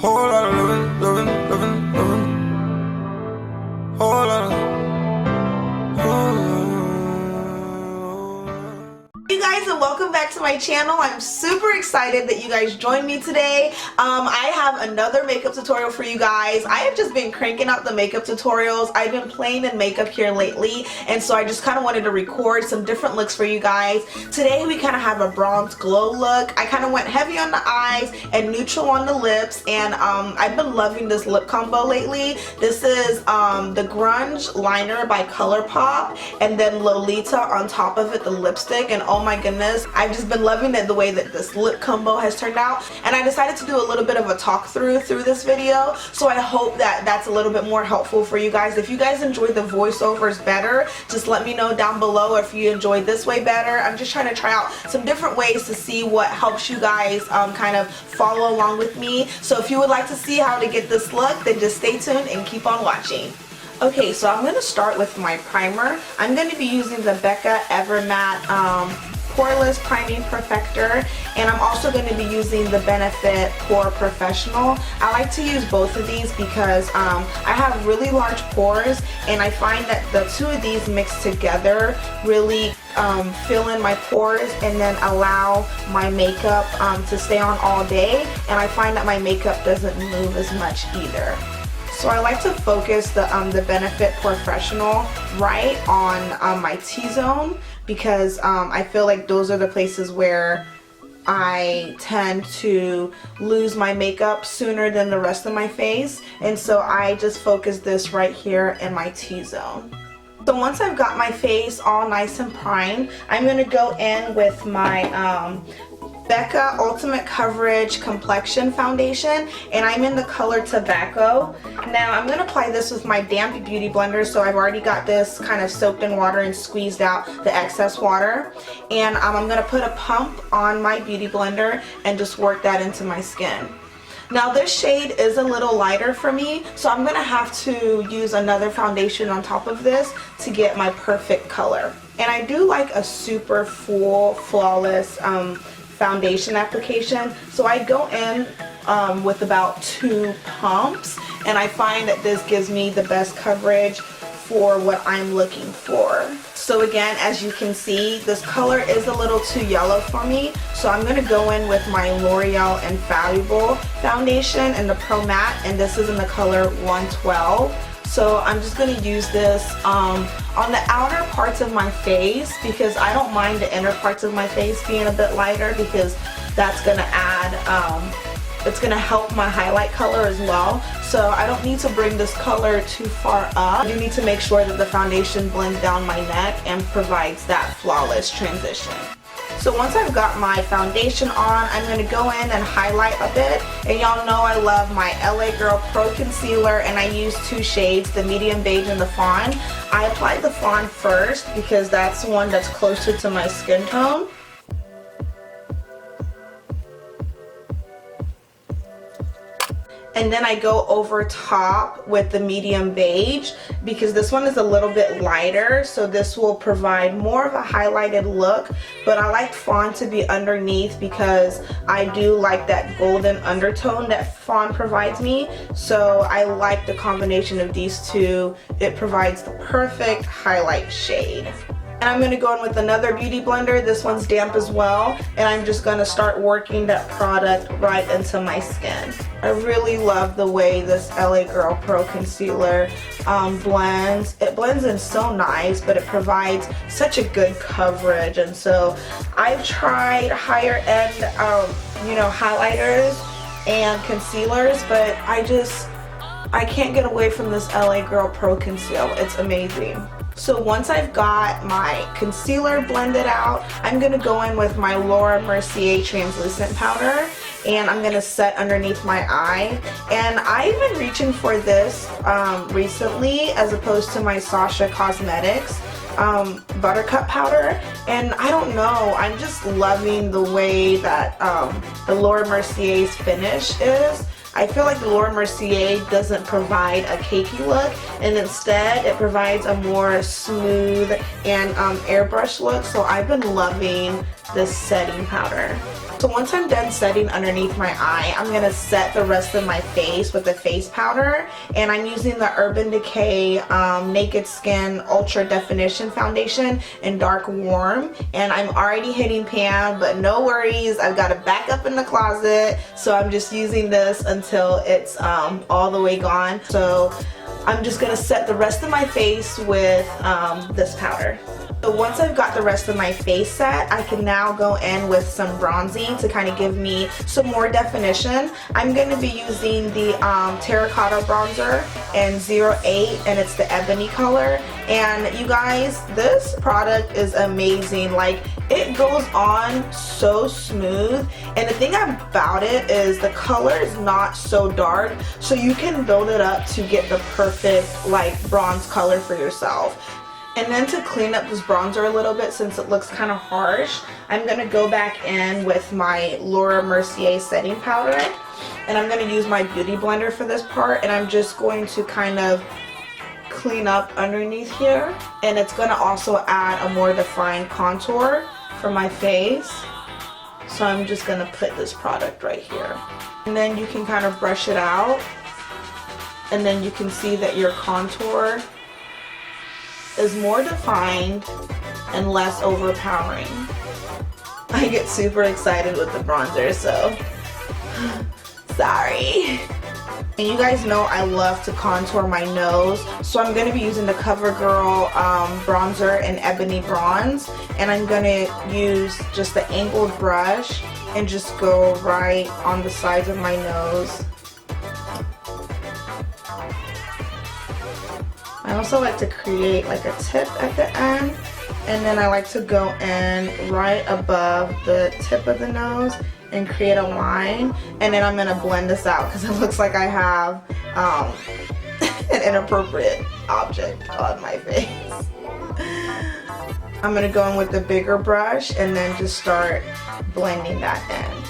Whole lot of loving, loving, loving, loving. Whole lot of. Hey guys, and welcome back to my channel. I'm super excited that you guys joined me today. I have another makeup tutorial for you guys. I have just been cranking out the makeup tutorials. I've been playing in makeup here lately, and so I just kind of wanted to record some different looks for you guys. Today we kind of have a bronze glow look. I kind of went heavy on the eyes and neutral on the lips, and I've been loving this lip combo lately. This is the Grunge liner by ColourPop, and then Lolita on top of it, the lipstick, and oh my goodness, I've just been loving it the way that this lip combo has turned out. And I decided to do a little bit of a talk through this video, so I hope that that's a little bit more helpful for you guys. If you guys enjoy the voiceovers better, just let me know down below if you enjoy this way better. I'm just trying to try out some different ways to see what helps you guys kind of follow along with me. So if you would like to see how to get this look, then just stay tuned and keep on watching. Okay, so I'm going to start with my primer. I'm going to be using the Becca Evermatte Poreless Priming Perfector, and I'm also going to be using the Benefit POREfessional. I like to use both of these because I have really large pores, and I find that the two of these mixed together really fill in my pores and then allow my makeup to stay on all day, and I find that my makeup doesn't move as much either. So I like to focus the Benefit POREfessional right on my T-zone, because I feel like those are the places where I tend to lose my makeup sooner than the rest of my face, and so I just focus this right here in my T-zone. So once I've got my face all nice and primed, I'm going to go in with my Becca Ultimate Coverage Complexion Foundation, and I'm in the color Tobacco. Now I'm going to apply this with my damp beauty blender, so I've already got this kind of soaked in water and squeezed out the excess water. And I'm going to put a pump on my beauty blender and just work that into my skin. Now this shade is a little lighter for me, so I'm going to have to use another foundation on top of this to get my perfect color. And I do like a super full, flawless foundation application, so I go in with about 2 pumps, and I find that this gives me the best coverage for what I'm looking for. So again, as you can see, this color is a little too yellow for me, so I'm going to go in with my L'Oreal Infallible foundation in the Pro Matte, and this is in the color 112. So I'm just going to use this on the outer parts of my face, because I don't mind the inner parts of my face being a bit lighter, because that's going to add, it's going to help my highlight color as well. So I don't need to bring this color too far up. I do need to make sure that the foundation blends down my neck and provides that flawless transition. So once I've got my foundation on, I'm going to go in and highlight a bit. And y'all know I love my LA Girl Pro Concealer, and I use 2 shades, the medium beige and the fawn. I applied the fawn first because that's the one that's closer to my skin tone. And then I go over top with the medium beige, because this one is a little bit lighter, so this will provide more of a highlighted look. But I like fawn to be underneath because I do like that golden undertone that fawn provides me. So I like the combination of these two. It provides the perfect highlight shade. And I'm going to go in with another beauty blender. This one's damp as well, and I'm just going to start working that product right into my skin. I really love the way this LA Girl Pro Concealer blends. It blends in so nice, but it provides such a good coverage. And so I've tried higher end highlighters and concealers, but I can't get away from this LA Girl Pro Conceal. It's amazing. So once I've got my concealer blended out, I'm going to go in with my Laura Mercier translucent powder, and I'm going to set underneath my eye. And I've been reaching for this recently, as opposed to my Sasha Cosmetics buttercup powder, and I don't know, I'm just loving the way that the Laura Mercier's finish is. I feel like the Laura Mercier doesn't provide a cakey look, and instead it provides a more smooth and airbrush look, so I've been loving this setting powder. So once I'm done setting underneath my eye, I'm going to set the rest of my face with the face powder. And I'm using the Urban Decay Naked Skin Ultra Definition Foundation in Dark Warm. And I'm already hitting pan, but no worries. I've got it back up in the closet. So I'm just using this until it's all the way gone. So I'm just going to set the rest of my face with this powder. So once I've got the rest of my face set, I can now go in with some bronzing to kind of give me some more definition. I'm going to be using the Terracotta Bronzer in 08, and it's the ebony color. And you guys, this product is amazing. Like, it goes on so smooth, and the thing about it is the color is not so dark, so you can build it up to get the perfect like bronze color for yourself. And then to clean up this bronzer a little bit, since it looks kind of harsh, I'm going to go back in with my Laura Mercier setting powder, and I'm going to use my beauty blender for this part, and I'm just going to kind of clean up underneath here, and it's going to also add a more defined contour for my face. So I'm just going to put this product right here, and then you can kind of brush it out, and then you can see that your contour is more defined and less overpowering. I get super excited with the bronzer, so sorry. And you guys know I love to contour my nose, so I'm going to be using the CoverGirl bronzer in Ebony Bronze, and I'm going to use just the angled brush and just go right on the sides of my nose. I also like to create like a tip at the end, and then I like to go in right above the tip of the nose and create a line, and then I'm going to blend this out because it looks like I have an inappropriate object on my face. I'm going to go in with the bigger brush and then just start blending that in.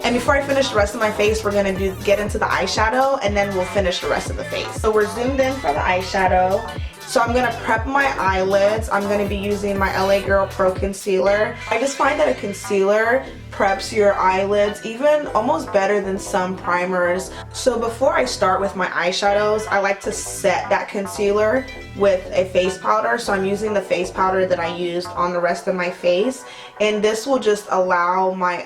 And before I finish the rest of my face, we're going to get into the eyeshadow, and then we'll finish the rest of the face. So we're zoomed in for the eyeshadow. So I'm going to prep my eyelids. I'm going to be using my LA Girl Pro Concealer. I just find that a concealer preps your eyelids even almost better than some primers. So before I start with my eyeshadows, I like to set that concealer with a face powder. So I'm using the face powder that I used on the rest of my face, and this will just allow my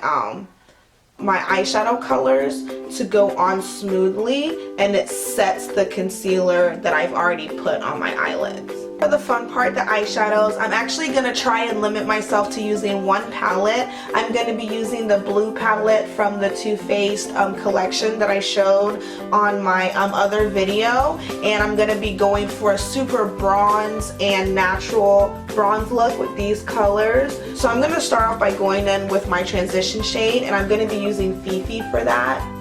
eyeshadow colors to go on smoothly, and it sets the concealer that I've already put on my eyelids. For the fun part, the eyeshadows, I'm actually going to try and limit myself to using one palette. I'm going to be using the blue palette from the Too Faced collection that I showed on my other video, and I'm going to be going for a super bronze and natural bronze look with these colors. So I'm going to start off by going in with my transition shade, and I'm going to be using Fifi for that.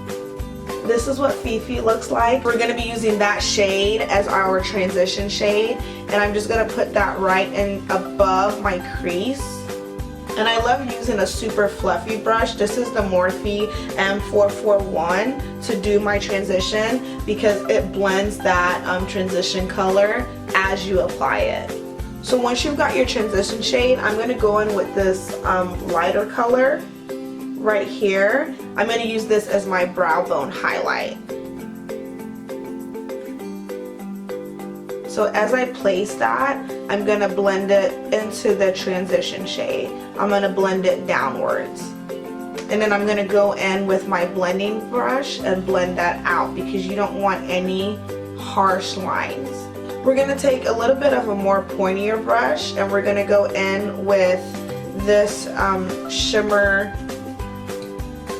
This is what Fifi looks like. We're going to be using that shade as our transition shade, and I'm just going to put that right in above my crease. And I love using a super fluffy brush. This is the Morphe M441 to do my transition because it blends that transition color as you apply it. So once you've got your transition shade, I'm going to go in with this lighter color right here. I'm going to use this as my brow bone highlight. So as I place that, I'm going to blend it into the transition shade. I'm going to blend it downwards. And then I'm going to go in with my blending brush and blend that out because you don't want any harsh lines. We're going to take a little bit of a more pointier brush, and we're going to go in with this shimmer.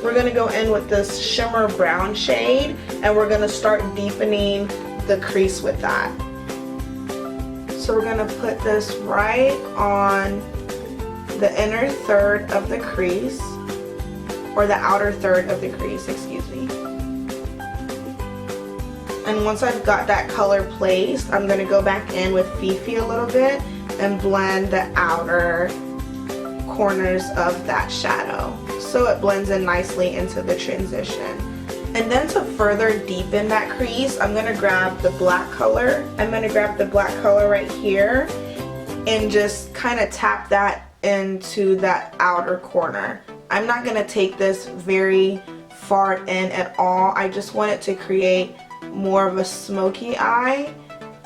We're going to go in with this shimmer brown shade, and we're going to start deepening the crease with that. So we're going to put this right on the inner third of the crease, or the outer third of the crease, excuse me. And once I've got that color placed, I'm going to go back in with Fifi a little bit and blend the outer corners of that shadow so it blends in nicely into the transition. And then to further deepen that crease, I'm going to grab the black color. I'm going to grab the black color right here and just kind of tap that into that outer corner. I'm not going to take this very far in at all. I just want it to create more of a smoky eye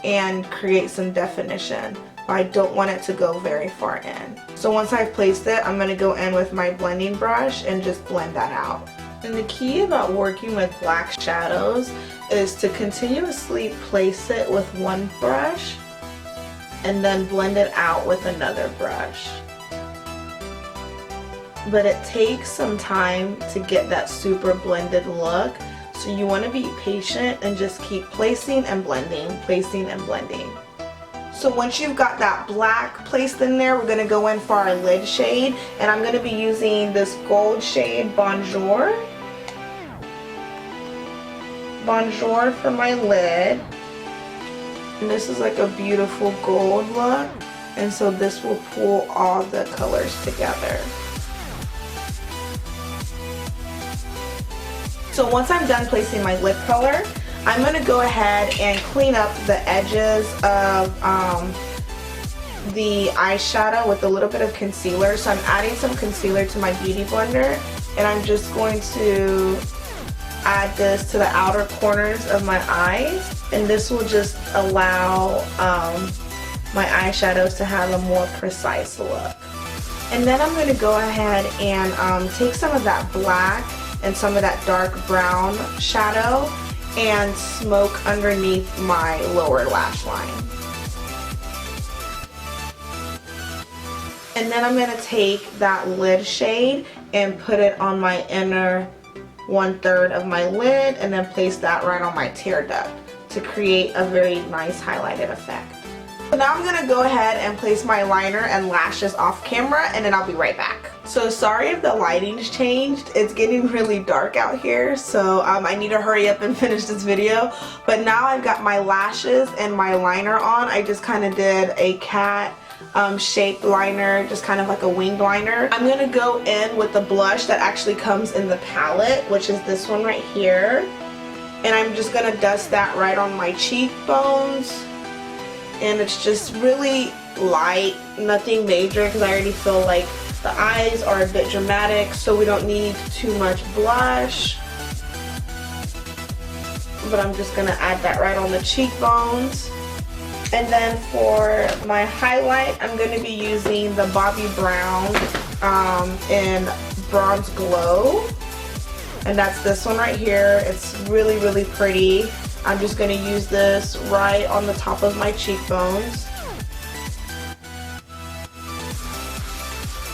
and create some definition. I don't want it to go very far in. So once I've placed it, I'm going to go in with my blending brush and just blend that out. And the key about working with black shadows is to continuously place it with one brush and then blend it out with another brush. But it takes some time to get that super blended look, so you want to be patient and just keep placing and blending, placing and blending. So once you've got that black placed in there, we're going to go in for our lid shade, and I'm going to be using this gold shade Bonjour for my lid. And this is like a beautiful gold look, and so this will pull all the colors together. So once I'm done placing my lip color, I'm going to go ahead and clean up the edges of the eyeshadow with a little bit of concealer. So I'm adding some concealer to my beauty blender, and I'm just going to add this to the outer corners of my eyes, and this will just allow my eyeshadows to have a more precise look. And then I'm going to go ahead and take some of that black and some of that dark brown shadow and smoke underneath my lower lash line. And then I'm going to take that lid shade and put it on my inner 1/3 of my lid, and then place that right on my tear duct to create a very nice highlighted effect. So now I'm going to go ahead and place my liner and lashes off camera, and then I'll be right back. So sorry if the lighting's changed. It's getting really dark out here, so I need to hurry up and finish this video. But now I've got my lashes and my liner on. I just kind of did a cat shaped liner, just kind of like a winged liner. I'm going to go in with the blush that actually comes in the palette, which is this one right here. And I'm just going to dust that right on my cheekbones. And it's just really light, nothing major, because I already feel like the eyes are a bit dramatic, so we don't need too much blush. But I'm just going to add that right on the cheekbones. And then for my highlight, I'm going to be using the Bobbi Brown in Bronze Glow. And that's this one right here. It's really, really pretty. I'm just going to use this right on the top of my cheekbones.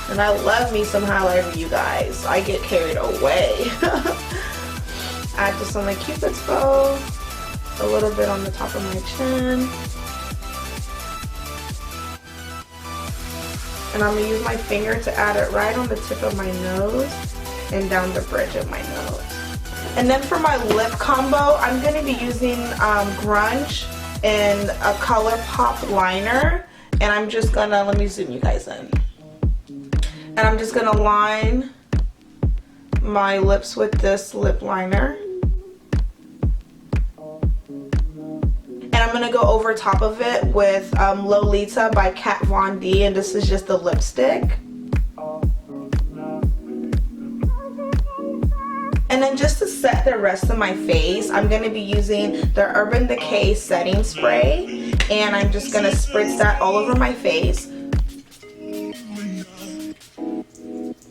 And I love me some highlighter, you guys. I get carried away. Add this on my Cupid's bow. A little bit on the top of my chin. And I'm going to use my finger to add it right on the tip of my nose and down the bridge of my nose. And then for my lip combo, I'm going to be using Grunge in a ColourPop liner. And I'm just going to, let me zoom you guys in. And I'm just going to line my lips with this lip liner. And I'm going to go over top of it with Lolita by Kat Von D, and this is just the lipstick. And then just to set the rest of my face, I'm going to be using the Urban Decay setting spray, and I'm just going to spritz that all over my face.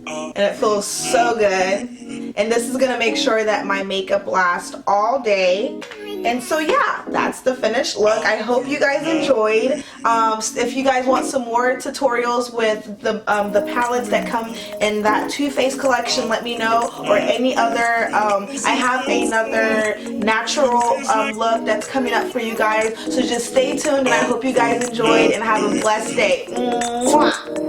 And it feels so good. And this is going to make sure that my makeup lasts all day. And so yeah, that's the finished look. I hope you guys enjoyed. If you guys want some more tutorials with the palettes that come in that Too Faced collection, let me know. Or any other, I have another natural look that's coming up for you guys. So just stay tuned, and I hope you guys enjoyed and have a blessed day. Mwah!